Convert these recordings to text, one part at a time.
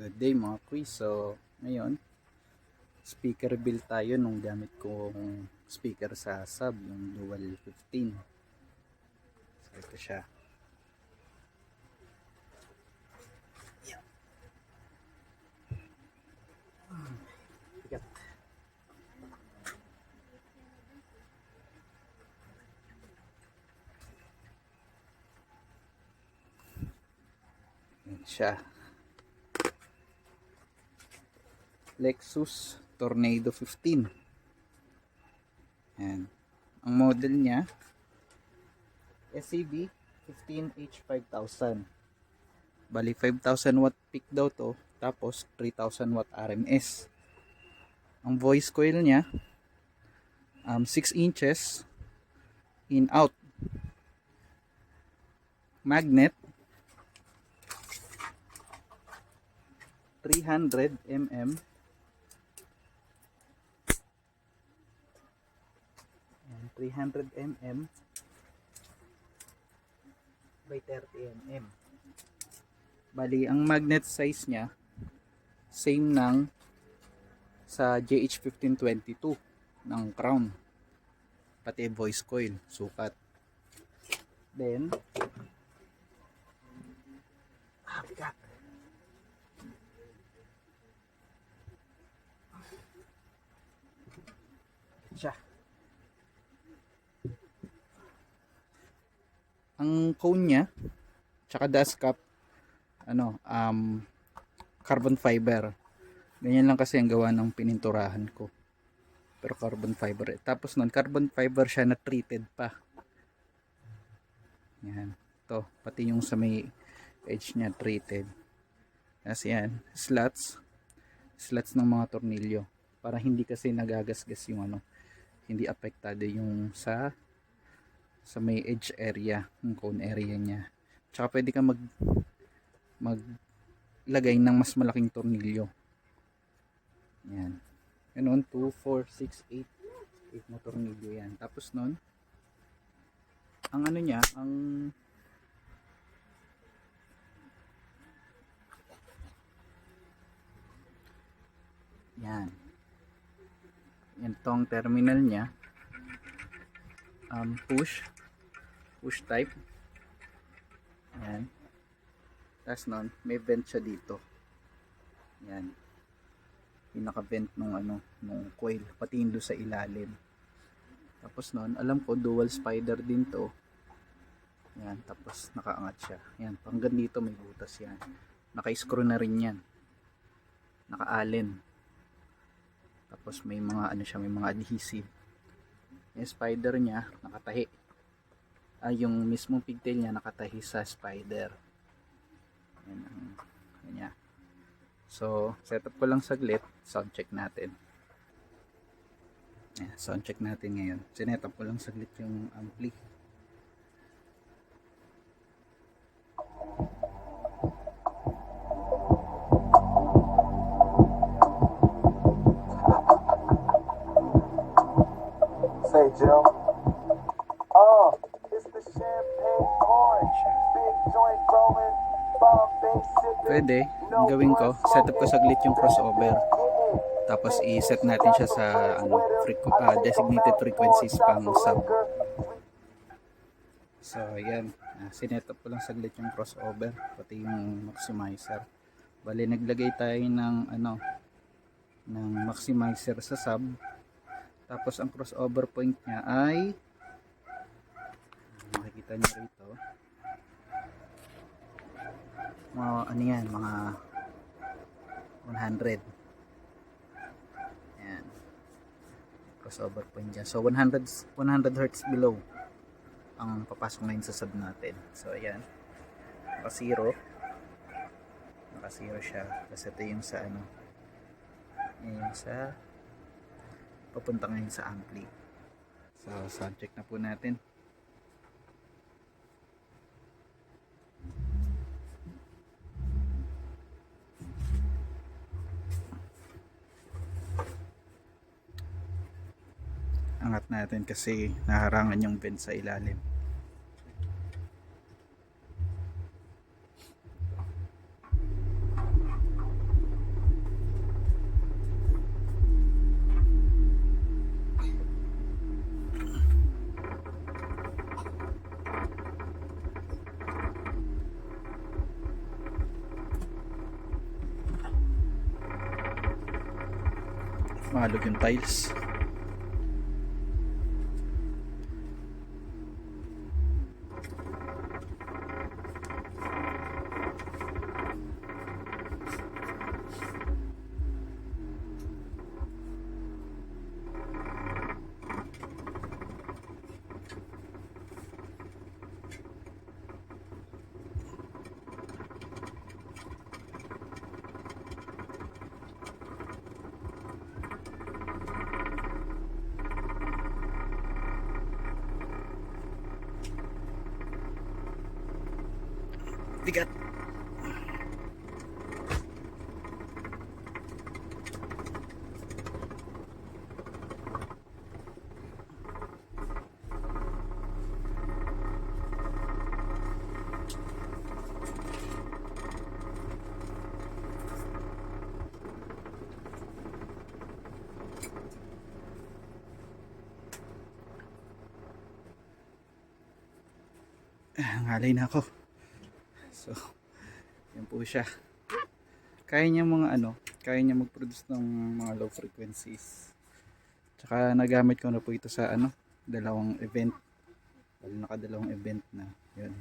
Good day mga quiz. So, ngayon, speaker build tayo nung gamit kong speaker sa sub, yung Dual 15. So, ito siya. Bigat. Yan siya. Lexus Tornado 15. Yan. Ang model niya SCB 15H5000. Bali 5,000 watt peak daw to, tapos 3,000 watt RMS. Ang voice coil niya 6 inches in out. Magnet 300 mm. 300 mm by 30 mm. Bali, ang magnet size niya same ng sa JH1522 ng Crown. Pati voice coil, sukat. Then, bigat. Siya. Ang cone niya tsaka dust cap carbon fiber. Ganyan lang kasi ang gawa ng pininturahan ko. Pero carbon fiber. Tapos nun, carbon fiber siya na treated pa. Yan. To, pati yung sa may edge niya treated. Kasi yan, slots ng mga tornilyo para hindi kasi nagagasgas yung hindi apektado yung sa may edge area, yung cone area niya. Tsaka pwede ka maglagay ng mas malaking tornilyo. Yan. Ganun, 2, 4, 6, 8 na tornilyo yan. Tapos nun, ang niya, yan. Yan tong terminal niya. Push type. Yan. Tapos nun, may vent siya dito. Yan. Pinaka-vent nung coil, pati yung sa ilalim. Tapos nun, alam ko dual spider din to. Yan, tapos nakaangat siya. Yan, hanggang dito may butas yan. Naka-screw na rin yan. Naka-allen. Tapos may mga may mga adhesive. Yung spider niya nakatahi. Yung mismong pigtail niya nakatahi sa spider. Yan ang niya. So, setup ko lang saglit, sound check natin. Yan, sound check natin ngayon. Sinetup ko lang saglit yung ampli. Say, Jill. It's the champagne corn. Big joint rolling. Pwede, ang gawin ko, setup ko saglit yung crossover. Tapos i-set natin siya sa designated frequencies pang sub. So, ayan. Sinetup ko lang saglit yung crossover, pati yung maximizer. Bali, naglagay tayo ng ng maximizer sa sub. Tapos ang crossover point niya ay makikita niyo rito. Mga 100. Ayan. Crossover point dyan. So 100 Hz below ang papasok ngayon sa sub natin. So ayan. Naka zero siya. Kasi ito yung sa yung sa papunta ngayon sa ampli. So sound check na po natin. Angat natin kasi naharangan yung vent sa ilalim. Malog yung tiles. Bigat. Ngalay na ako. So, yan po siya. Kaya niya kaya niya mag-produce ng mga low frequencies. Tsaka nagamit ko na po ito sa dalawang event. Bali nakadalawang event na. Yun.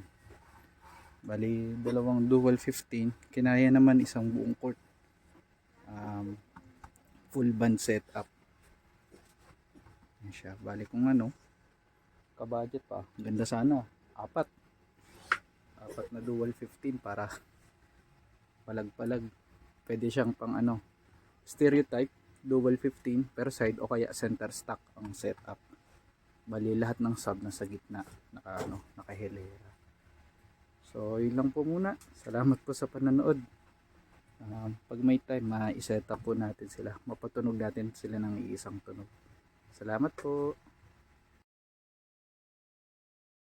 Bali dalawang dual 15. Kinaya naman isang buong court. Full band setup. Yan siya. Bali kung ka-budget pa. Ganda sana. Apat na dual 15 para palag-palag. Pwede siyang pang stereotype dual 15 pero side o kaya center stock ang setup. Bali lahat ng sub nasa gitna, nakahilera. So yun lang po muna. Salamat po sa panonood. Pag may time ma-set up po natin sila. Mapatunog natin sila ng iisang tunog. Salamat po.